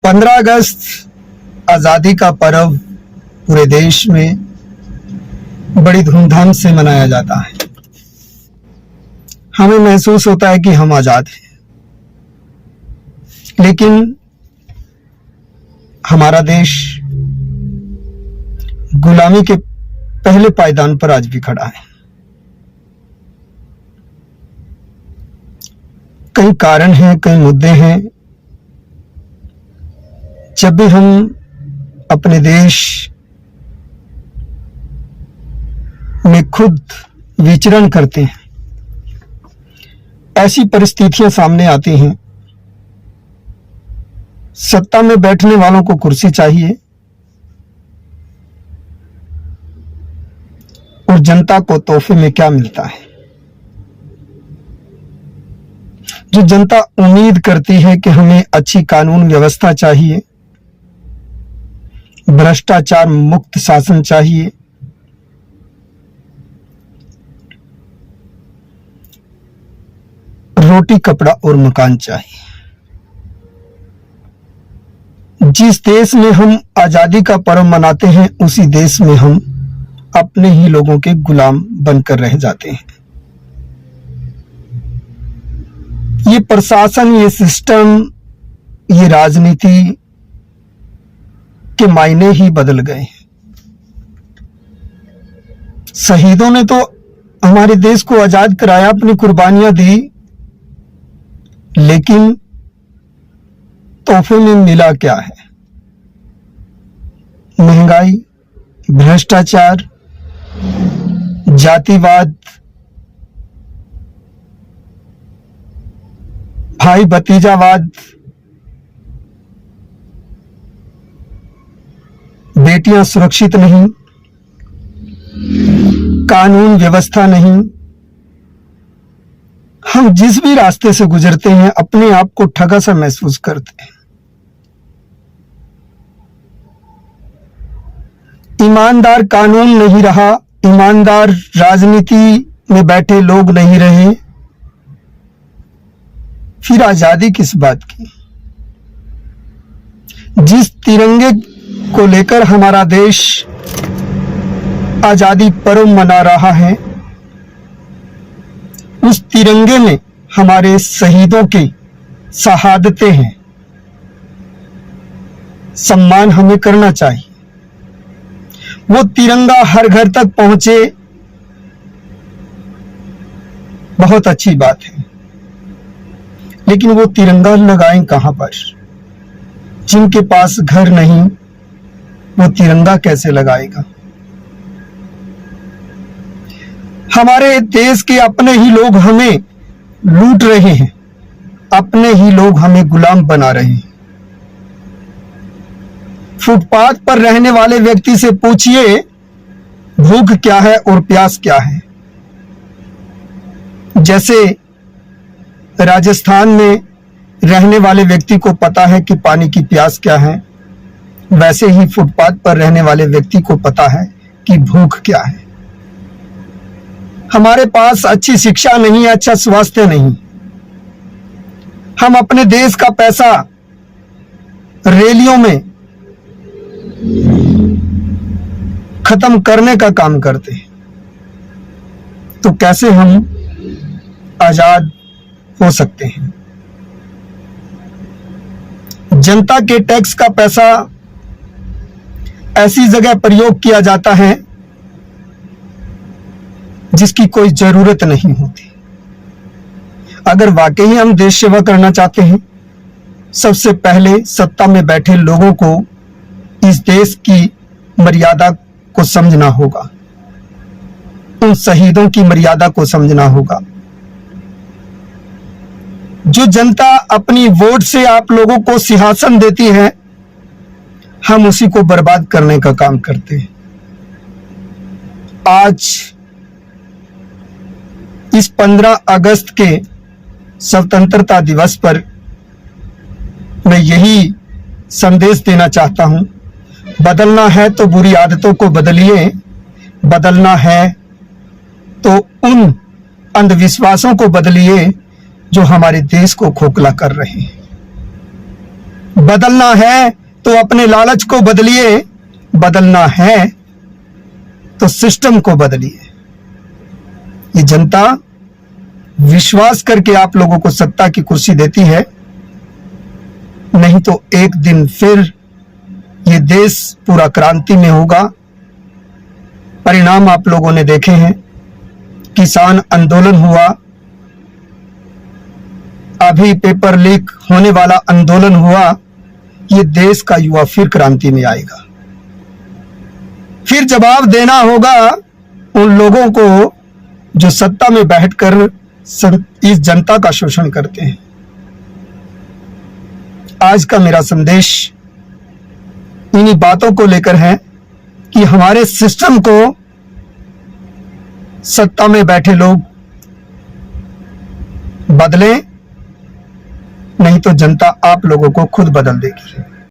15 अगस्त आज़ादी का पर्व पूरे देश में बड़ी धूमधाम से मनाया जाता है। हमें महसूस होता है कि हम आज़ाद हैं, लेकिन हमारा देश गुलामी के पहले पायदान पर आज भी खड़ा है। कई कारण हैं, कई मुद्दे हैं। जब भी हम अपने देश में खुद विचरण करते हैं, ऐसी परिस्थितियां सामने आती हैं। सत्ता में बैठने वालों को कुर्सी चाहिए और जनता को तोहफे में क्या मिलता है। जो जनता उम्मीद करती है कि हमें अच्छी कानून व्यवस्था चाहिए, भ्रष्टाचार मुक्त शासन चाहिए, रोटी कपड़ा और मकान चाहिए। जिस देश में हम आजादी का पर्व मनाते हैं, उसी देश में हम अपने ही लोगों के गुलाम बनकर रह जाते हैं। ये प्रशासन, ये सिस्टम, ये राजनीति के मायने ही बदल गए हैं। शहीदों ने तो हमारे देश को आजाद कराया, अपनी कुर्बानियां दी, लेकिन तोहफे में मिला क्या है? महंगाई, भ्रष्टाचार, जातिवाद, भाई भतीजावाद, बेटियां सुरक्षित नहीं, कानून व्यवस्था नहीं। हम जिस भी रास्ते से गुजरते हैं, अपने आप को ठगा सा महसूस करते हैं। ईमानदार कानून नहीं रहा, ईमानदार राजनीति में बैठे लोग नहीं रहे, फिर आजादी किस बात की? जिस तिरंगे को लेकर हमारा देश आजादी पर्व मना रहा है, उस तिरंगे में हमारे शहीदों की शहादतें हैं। सम्मान हमें करना चाहिए। वो तिरंगा हर घर तक पहुंचे, बहुत अच्छी बात है, लेकिन वो तिरंगा लगाएं कहां पर? जिनके पास घर नहीं, वो तिरंगा कैसे लगाएगा? हमारे देश के अपने ही लोग हमें लूट रहे हैं, अपने ही लोग हमें गुलाम बना रहे हैं। फुटपाथ पर रहने वाले व्यक्ति से पूछिए भूख क्या है और प्यास क्या है। जैसे राजस्थान में रहने वाले व्यक्ति को पता है कि पानी की प्यास क्या है, वैसे ही फुटपाथ पर रहने वाले व्यक्ति को पता है कि भूख क्या है। हमारे पास अच्छी शिक्षा नहीं, अच्छा स्वास्थ्य नहीं। हम अपने देश का पैसा रैलियों में खत्म करने का काम करते हैं, तो कैसे हम आजाद हो सकते हैं? जनता के टैक्स का पैसा ऐसी जगह प्रयोग किया जाता है जिसकी कोई जरूरत नहीं होती। अगर वाकई हम देश सेवा करना चाहते हैं, सबसे पहले सत्ता में बैठे लोगों को इस देश की मर्यादा को समझना होगा, उन शहीदों की मर्यादा को समझना होगा। जो जनता अपनी वोट से आप लोगों को सिंहासन देती है, हम उसी को बर्बाद करने का काम करते हैं। आज इस 15 अगस्त के स्वतंत्रता दिवस पर मैं यही संदेश देना चाहता हूं, बदलना है तो बुरी आदतों को बदलिए, बदलना है तो उन अंधविश्वासों को बदलिए जो हमारे देश को खोखला कर रहे हैं। बदलना है तो अपने लालच को बदलिए, बदलना है तो सिस्टम को बदलिए। ये जनता विश्वास करके आप लोगों को सत्ता की कुर्सी देती है, नहीं तो एक दिन फिर ये देश पूरा क्रांति में होगा। परिणाम आप लोगों ने देखे हैं, किसान आंदोलन हुआ, अभी पेपर लीक होने वाला आंदोलन हुआ। ये देश का युवा फिर क्रांति में आएगा। फिर जवाब देना होगा उन लोगों को जो सत्ता में बैठकर इस जनता का शोषण करते हैं। आज का मेरा संदेश इन्हीं बातों को लेकर है कि हमारे सिस्टम को सत्ता में बैठे लोग बदलें, नहीं तो जनता आप लोगों को खुद बदल देगी।